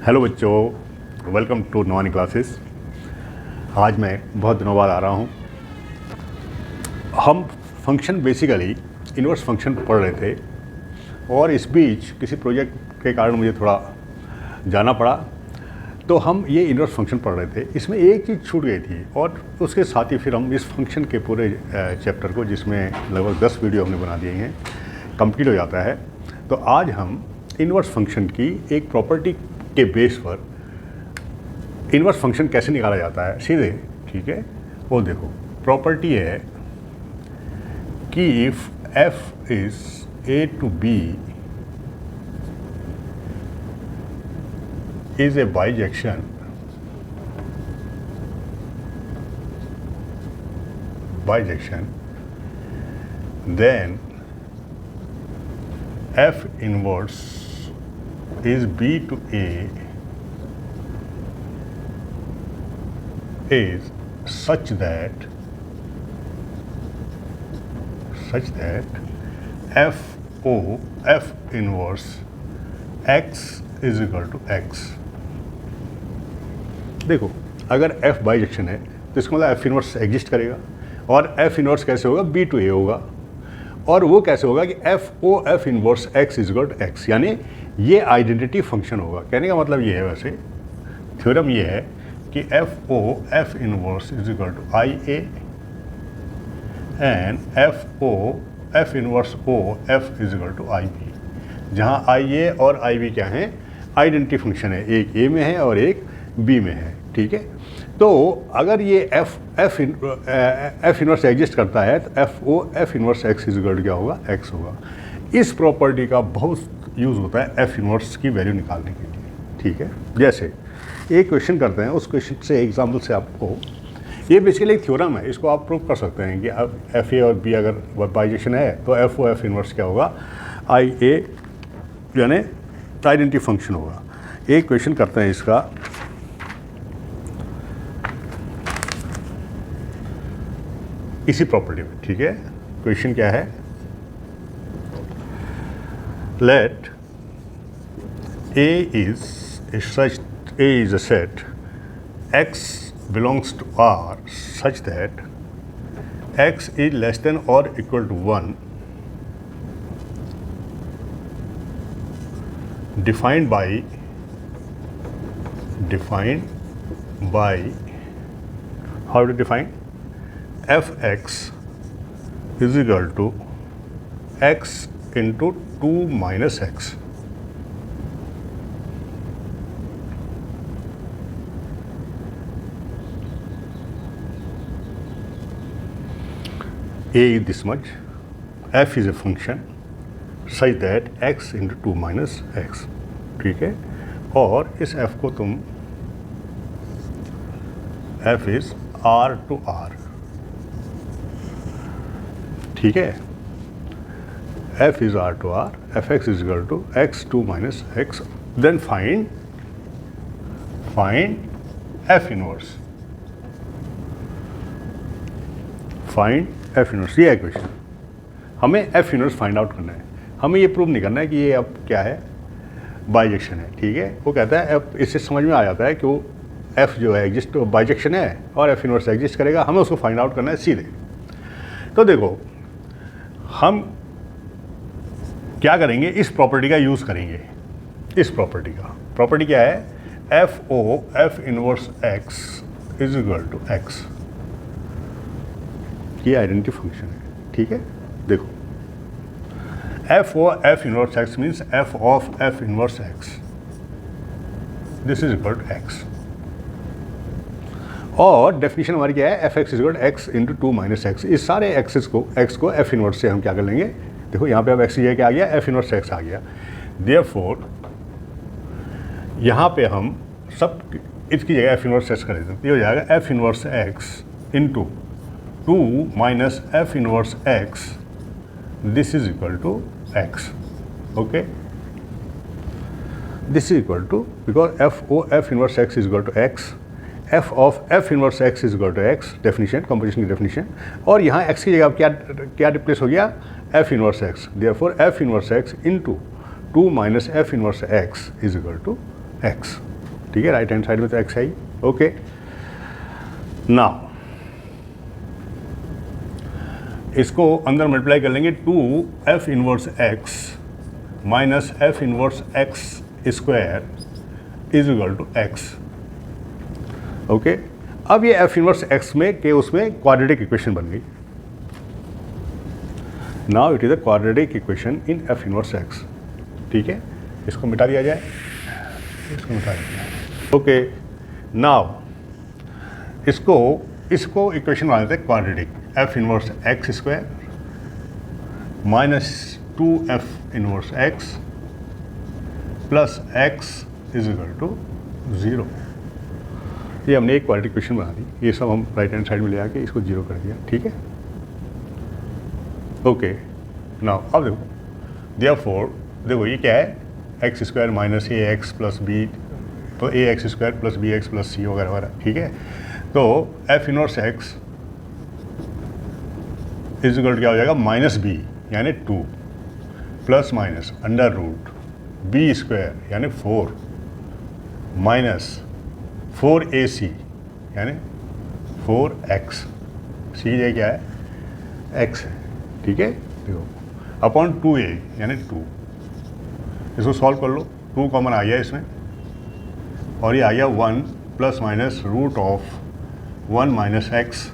Hello बच्चों, welcome to non classes. आज मैं बहुत दिनों बाद आ रहा हूँ। हम फंक्शन बेसिकली इन्वर्स फंक्शन पढ़ रहे थे और इस बीच किसी प्रोजेक्ट के कारण मुझे थोड़ा जाना पड़ा, तो हम ये इन्वर्स फंक्शन पढ़ रहे थे। इसमें एक चीज़ छूट गई थी और उसके साथ ही फिर हम इस फंक्शन के पूरे चैप्टर को, जिसमें लगभग 10 वीडियो हमने बना दिए हैं, कंप्लीट हो जाता है। तो आज हम इन्वर्स फंक्शन की एक प्रॉपर्टी के बेस पर इन्वर्स फंक्शन कैसे निकाला जाता है सीधे, ठीक है, वो देखो। प्रॉपर्टी है कि if f is a to b is a bijection, then f inverse is b to a is such that f inverse x is equal to x। देखो, अगर f बाइजेक्शन है तो इसका मतलब f इनवर्स एग्जिस्ट करेगा, और f inverse कैसे होगा, b to a होगा। और वो कैसे होगा कि f inverse x is equal to x, यानी ये आइडेंटिटी फंक्शन होगा। कहने का मतलब ये है, वैसे थ्योरम ये है कि f inverse is equal to IA and f inverse o f is equal to IB, जहाँ IA और IB क्या हैं, आइडेंटिटी फंक्शन है। एक A में है और एक B में है, ठीक है। तो अगर ये f इनवर्स एग्जिस्ट करता है तो f inverse x is equal to क्या होगा, x होगा। इस प्रॉपर्टी का बहुत यूज़ होता है f इनवर्स की वैल्यू निकालने के लिए, ठीक है। जैसे एक क्वेश्चन करते हैं, उस क्वेश्चन से एग्जाम्पल से आपको, ये बेसिकली एक थ्योरम है, इसको आप प्रूव कर सकते हैं कि अब एफ ए और बी अगर बाइजेक्शन है तो एफ इनवर्स क्या होगा, IA यानी आइडेंटिटी फंक्शन होगा। एक क्वेश्चन करते हैं इसका। इसी प्रॉपर्टी में, ठीक है। क्वेश्चन क्या है, late A is a set x belongs to R such that x is less than or equal to 1, defined by how to define fx is equal to x into 2 minus x। A is this much, f is a function such that x into 2 minus x, ठीक है। और इस f को तुम, f is R to R, ठीक है। f is R to R, fx is equal to x 2 minus x, then find f inverse, f inverse. ये है क्वेश्चन, हमें f इनवर्स फाइंड आउट करना है। हमें ये प्रूव नहीं करना है कि ये अब क्या है, बाइजेक्शन है, ठीक है। वो कहता है अब इससे समझ में आ जाता है कि वो f जो है एग्जिस्ट बाइजेक्शन है और f इनवर्स एग्जिस्ट करेगा, हमें उसको फाइंड आउट करना है सीधे। तो देखो, हम क्या करेंगे, इस प्रॉपर्टी का यूज़ करेंगे। इस प्रॉपर्टी क्या है, f inverse x is equal to x। ये आइडेंटिटी फंक्शन है, ठीक है। देखो, f inverse x means f of f inverse x, this is equal to x। और डेफिनेशन हमारी क्या है, f x is equal to x into 2 minus x। इस सारे x को f इनवर्स से हम क्या कर लेंगे, देखो यहाँ पे अब x की जगह क्या आ गया, f इनवर्स x आ गया। देयरफॉर यहाँ पे हम सब इसकी जगह f इनवर्स x कर देते हैं, ये हो जाएगा f inverse x into 2 minus f inverse x, this is equal to x, okay। This is equal to, because f inverse x is equal to x, f of f inverse x is equal to x, definition, composition की definition. और यहाँ x की जगह अब क्या replace हो गया, f inverse x। Therefore f inverse x into 2 minus f inverse x is equal to x। ठीक है, राइट हैंड साइड में तो एक्स है ही। ओके, नाउ इसको अंदर मल्टीप्लाई कर लेंगे, 2f inverse x minus f inverse x square is equal to x। Okay, अब ये f इनवर्स x में के उसमें क्वाड्रेटिक इक्वेशन बन गई। Now it is a quadratic equation in f inverse x। ठीक है, इसको मिटा दिया जाए, इसको मिटा दिया जाए। ओके, नाउ इसको इक्वेशन बना देते हैं quadratic, f inverse x square minus 2f inverse x plus x is equal to 0। ये हमने एक क्वाड्रेटिक इक्वेशन बना दी, ये सब हम राइट हैंड साइड में ले आके इसको 0 कर दिया। ठीक है, ओके, नाउ अब देखो, देयरफॉर देखो ये क्या है, x square minus a x plus b, तो a x square plus b x plus c वगैरह वगैरह। ठीक है, तो f inverse x is equal क्या हो जाएगा, माइनस बी यानी 2 plus minus under root b square यानी 4 माइनस 4ac यानी 4x, सी जे क्या है, x है। ठीक है, देखो अपॉन 2a यानी 2, इसको सॉल्व कर लो, 2 कॉमन आ गया इसमें, और ये आ गया 1 plus minus root of 1 minus x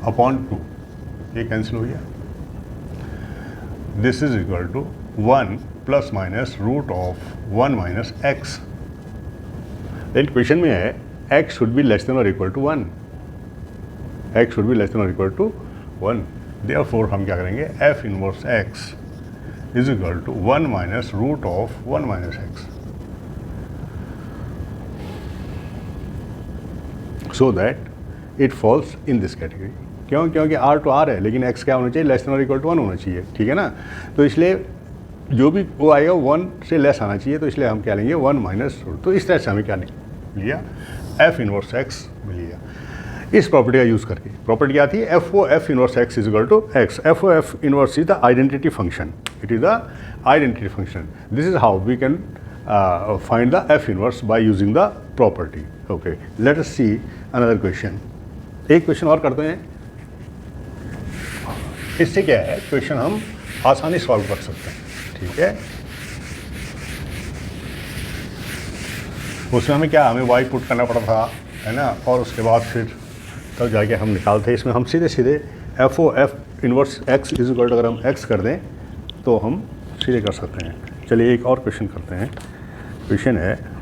upon 2, ये कैंसिल हो गया। This is equal to 1 plus minus root of 1 minus x. लेकिन क्वेश्चन में है x should be less than और equal to 1, x should be less than और equal to 1। Therefore हम क्या करेंगे, f inverse x is equal to 1 minus root of 1 minus x, so that it falls in this category. क्यों? क्योंकि r to r है, लेकिन x क्या होना चाहिए, लेस देन और इक्वल टू 1 होना चाहिए। ठीक है ना, तो इसलिए जो भी वो आएगा 1 से लेस आना चाहिए, तो इसलिए हम क्या लेंगे 1 माइनस रूट। तो इस तरह से हमें क्या लिया, f इनवर्स x लिया इस प्रॉपर्टी का यूज़ करके। प्रॉपर्टी क्या थी, f inverse x is equal to x। f inverse is the identity function, it is the identity function. This is how we can find the f inverse by using the property. Okay, let us see another question. एक question और करते हैं, इससे क्या है, question हम आसानी solve कर सकते हैं। ठीक है, उसमें हमें क्या, हमें y पुट करना पड़ा था, है ना, और उसके बाद फिर तब जाके हम निकालते हैं। इसमें हम सीधे सीधे f inverse x is equal to, अगर हम x कर दें तो हम सीधे कर सकते हैं। चलिए एक और क्वेश्चन करते हैं। क्वेश्चन है,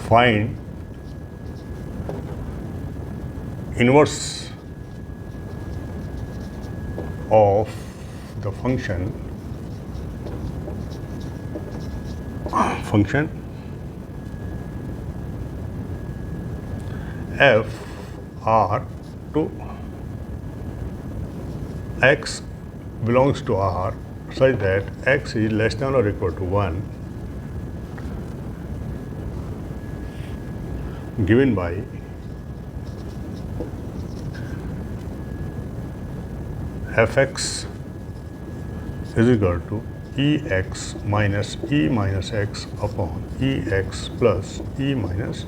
find inverse of the function f r to x belongs to r such that x is less than or equal to 1 given by fx is equal to ex minus e minus x upon ex plus e minus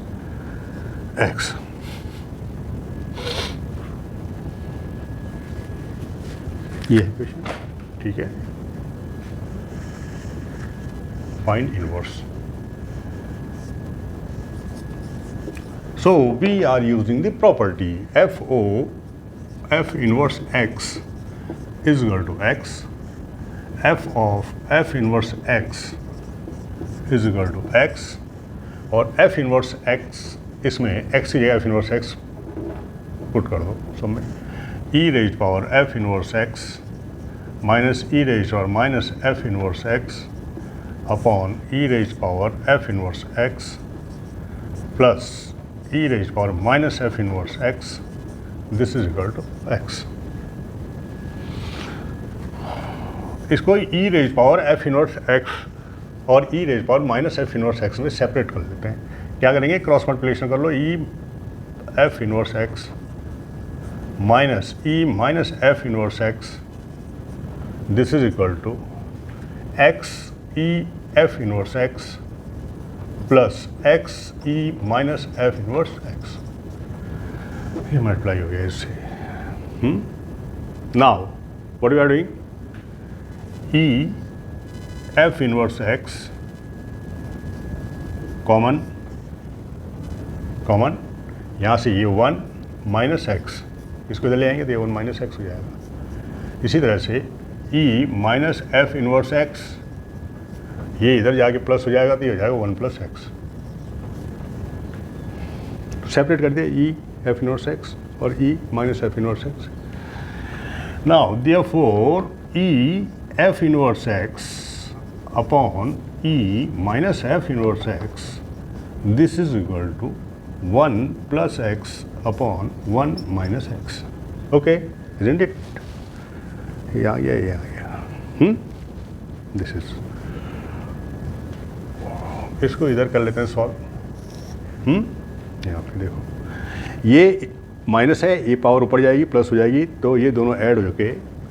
x। ये है question. ठीक है, find inverse. So we are using the property f inverse x is equal to x, f of f inverse x is equal to x, और f inverse x इसमें x की जगह f inverse x put कर दो सब में, e raised power f inverse x minus e raised power minus f inverse x upon e raised power f inverse x plus e raised power minus f inverse x, this is equal to x। इसको e raised power f inverse x और e raise power minus f inverse x में separate कर देते हैं। क्या करेंगे, cross multiplication कर लो, e f inverse x minus e minus f inverse x, this is equal to x e f inverse x plus x e minus f inverse x, ये multiply हो गया इससे। Now what we are doing, e f inverse x common common, यहाँ से ये 1 minus x, इसको इधर ले आएंगे तो ये 1 माइनस एक्स हो जाएगा। इसी तरह से ई माइनस एफ इनवर्स एक्स, ये इधर जाके प्लस हो जाएगा तो ये हो जाएगा 1 प्लस एक्स। सेपरेट कर दिया ई एफ इनवर्स एक्स और e minus f inverse x. Now therefore e f inverse x upon e minus f inverse x, this is equal to 1 plus x upon 1 minus x. Okay, isn't it? Yeah. This is. इसको इधर कर लेते हैं solve. यहाँ पे देखो, ये minus है, ये पावर ऊपर जाएगी प्लस हो जाएगी, तो ये दोनों ऐड हो के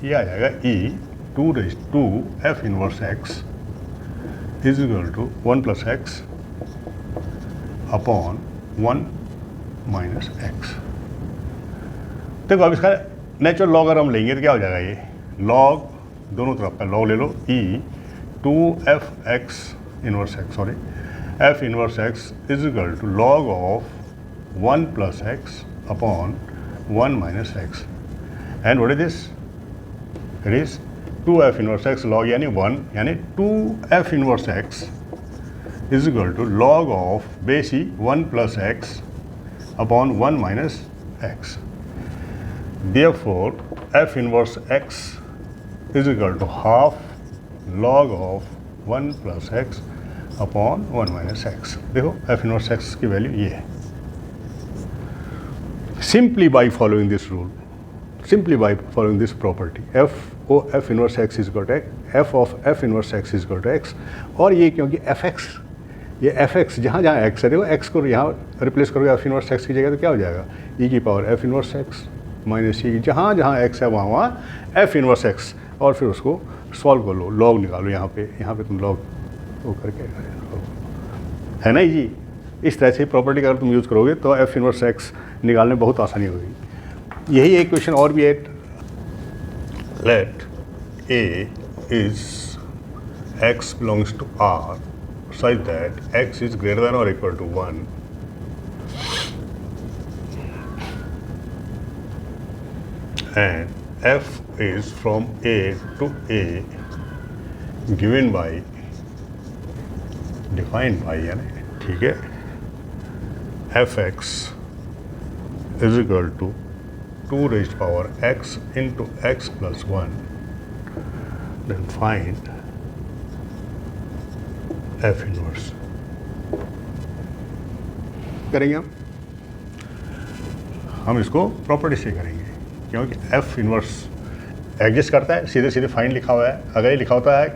ये आ जाएगा e 2 f inverse x is equal to 1 plus x upon 1 minus x. देखो अब इसका नेचुरल लॉग अगर हम लेंगे तो क्या हो जाएगा, ये लॉग दोनों तरफ का लॉग ले लो, e 2f x inverse x, sorry f inverse x is equal to log of 1 plus x upon 1 minus x, and what is this, it is 2f inverse x log यानी 1, यानी 2f inverse x is equal to log of base e 1 plus x upon 1 minus x. Therefore, f inverse x is equal to half log of 1 plus x upon 1 minus x. देखो f inverse x की value ये है। Simply by following this rule, simply by following this property, f inverse x is equal to x, f of f inverse x is equal to x, और ये क्योंकि fx, ये F x जहाँ जहाँ x है, देखो एक्स को यहाँ रिप्लेस करोगे एफ इनवर्स एक्स की जगह तो क्या हो जाएगा, ई की power f inverse x minus e, जहाँ जहाँ एक्स है वहाँ वहाँ एफ इनवर्स एक्स, और फिर उसको सॉल्व कर लो, लॉग निकालो, यहाँ पे तुम लॉग वो करके है ना जी। इस तरह से प्रॉपर्टी का अगर तुम यूज़ करोगे तो एफ इनवर्स एक्स निकालने में बहुत आसानी होगी। यही एक क्वेश्चन और भी है, let a is x belongs to R such that x is greater than or equal to 1 and f is from a to a given by defined by, यानी ठीक है, fx is equal to 2 raised power x into x plus 1, then find F inverse करेंगे हम इसको property से करेंगे, क्योंकि F inverse exist करता है, सीधे सीधे फाइंड लिखा हुआ है। अगर ये लिखा होता है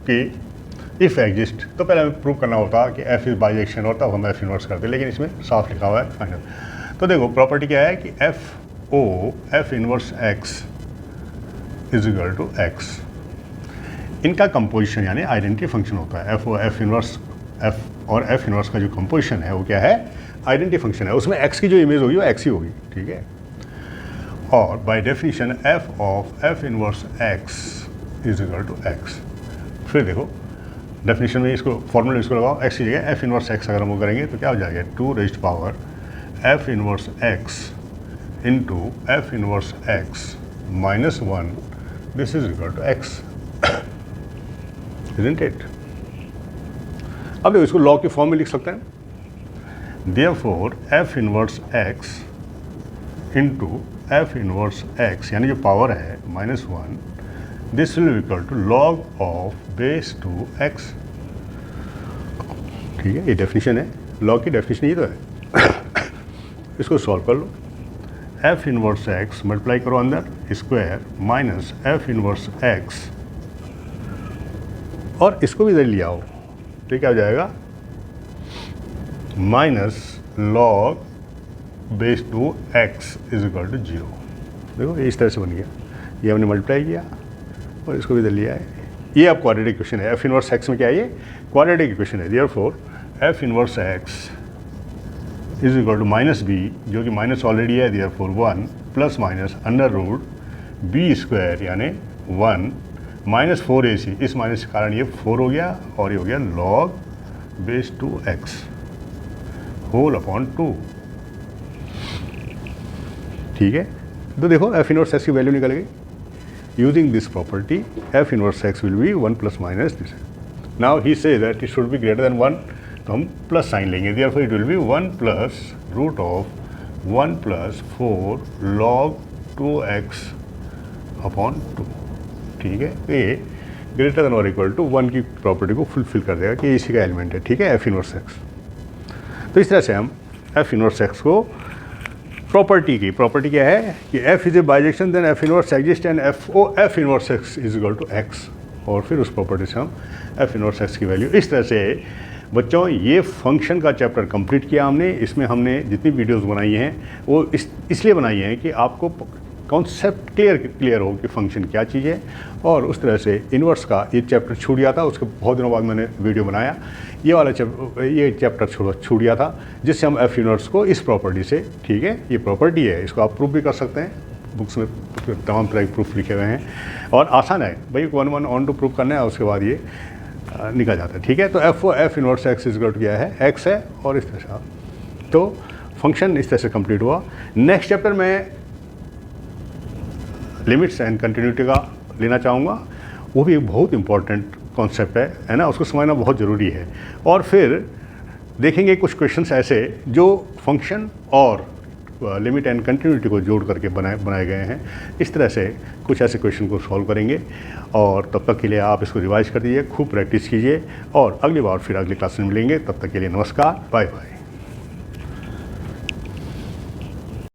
कि इफ़ एग्जिस्ट तो पहले हमें प्रूव करना होता कि एफ इज बाइजेक्शन होता है, हम एफ इनवर्स करते, लेकिन इसमें साफ लिखा हुआ है फाइनल। तो देखो प्रॉपर्टी क्या है कि f o f inverse x is equal to x, इनका कंपोजिशन यानी आइडेंटिटी फंक्शन होता है। एफ इनवर्स एफ और एफ इनवर्स का जो कंपोजिशन है वो क्या है, आइडेंटिटी फंक्शन है, उसमें एक्स की जो इमेज होगी वो एक्स ही होगी, ठीक है। और by definition f of f inverse x is equal to x. फिर देखो डेफिनेशन में इसको फॉर्मूला इसको लगाओ, एक्स की जगह एफ इनवर्स एक्स अगर हम वो करेंगे तो क्या हो जाएगा, 2 raised power f inverse x into f inverse x minus 1, this is equal to x, isn't it? अब देखो इसको लॉ के फॉर्म में लिख सकते हैं, therefore f inverse x into f inverse x यानी जो पावर है -1, this will equal to log of base 2x, ठीक है। ये डेफिनेशन है, लॉग की डेफिनेशन ये तो है। इसको सॉल्व कर लो, एफ इनवर्स x मल्टीप्लाई करो अंदर square minus f inverse x और इसको भी इधर लिया हो तो क्या हो जाएगा, minus log base two x is equal to 0। देखो ये इस तरह से बन गया, ये हमने मल्टीप्लाई किया और इसको भी इधर लिया है। ये अब क्वाड्रेटिक इक्वेशन है। एफ इनवर्स एक्स में क्या है, ये क्वाड्रेटिक इक्वेशन है। Therefore f inverse x is equal to minus b, जो कि माइनस ऑलरेडी है, therefore 1 plus minus under root b square यानी 1 माइनस 4ac, इस माइनस के कारण ये 4 हो गया और ये हो गया log base two x whole upon 2। ठीक है, तो देखो एफ इनवर्स एक्स की वैल्यू निकल गई। Using this property f inverse x will be 1 plus minus this. Now he say that it should be greater than 1, तो हम प्लस साइन लेंगे। Therefore it will be 1 plus root of 1 plus 4 log 2x upon 2। ठीक है, तो ये greater then और equal to 1 की property को फुलफिल कर देगा कि ये इसी का एलिमेंट है। ठीक है, एफ इनवर्स एक्स। तो इस तरह से हम एफ इनवर्स एक्स को प्रॉपर्टी क्या है कि f is a bijection then f inverse exist and f inverse x is equal to x, और फिर उस प्रॉपर्टी से हम एफ इनवर्स एक्स की वैल्यू। इस तरह से बच्चों ये फंक्शन का चैप्टर कंप्लीट किया हमने। इसमें हमने जितनी वीडियोस बनाई हैं वो इसलिए बनाई हैं कि आपको कॉन्सेप्ट क्लियर हो कि फंक्शन क्या चीज़ है, और उस तरह से इन्वर्स का ये चैप्टर छूट गया था, उसके बहुत दिनों बाद मैंने वीडियो बनाया। ये वाला चैप्टर छूट गया था, जिससे हम एफ इन्वर्स को इस प्रॉपर्टी से, ठीक है, ये प्रॉपर्टी है, इसको आप प्रूफ भी कर सकते हैं। बुक्स में तमाम तरह के प्रूफ लिखे हुए हैं और आसान है भाई, 1 ऑन टू प्रूफ करना है, उसके बाद ये निकल जाता है। ठीक है, तो f inverse x is equal to क्या है, एक्स है, और इस तरह से तो फंक्शन इस तरह से कंप्लीट हुआ। नेक्स्ट चैप्टर में लिमिट्स एंड कंटिन्यूटी का लेना चाहूँगा, वो भी एक बहुत इंपॉर्टेंट कॉन्सेप्ट है ना, उसको समझना बहुत ज़रूरी है। और फिर देखेंगे कुछ क्वेश्चंस ऐसे जो फंक्शन और लिमिट एंड कंटिन्यूटी को जोड़ करके बनाए गए हैं। इस तरह से कुछ ऐसे क्वेश्चन को सॉल्व करेंगे, और तब तक के लिए आप इसको रिवाइज कर दीजिए, खूब प्रैक्टिस कीजिए, और अगली बार फिर अगली क्लास में मिलेंगे। तब तक के लिए नमस्कार, बाय बाय।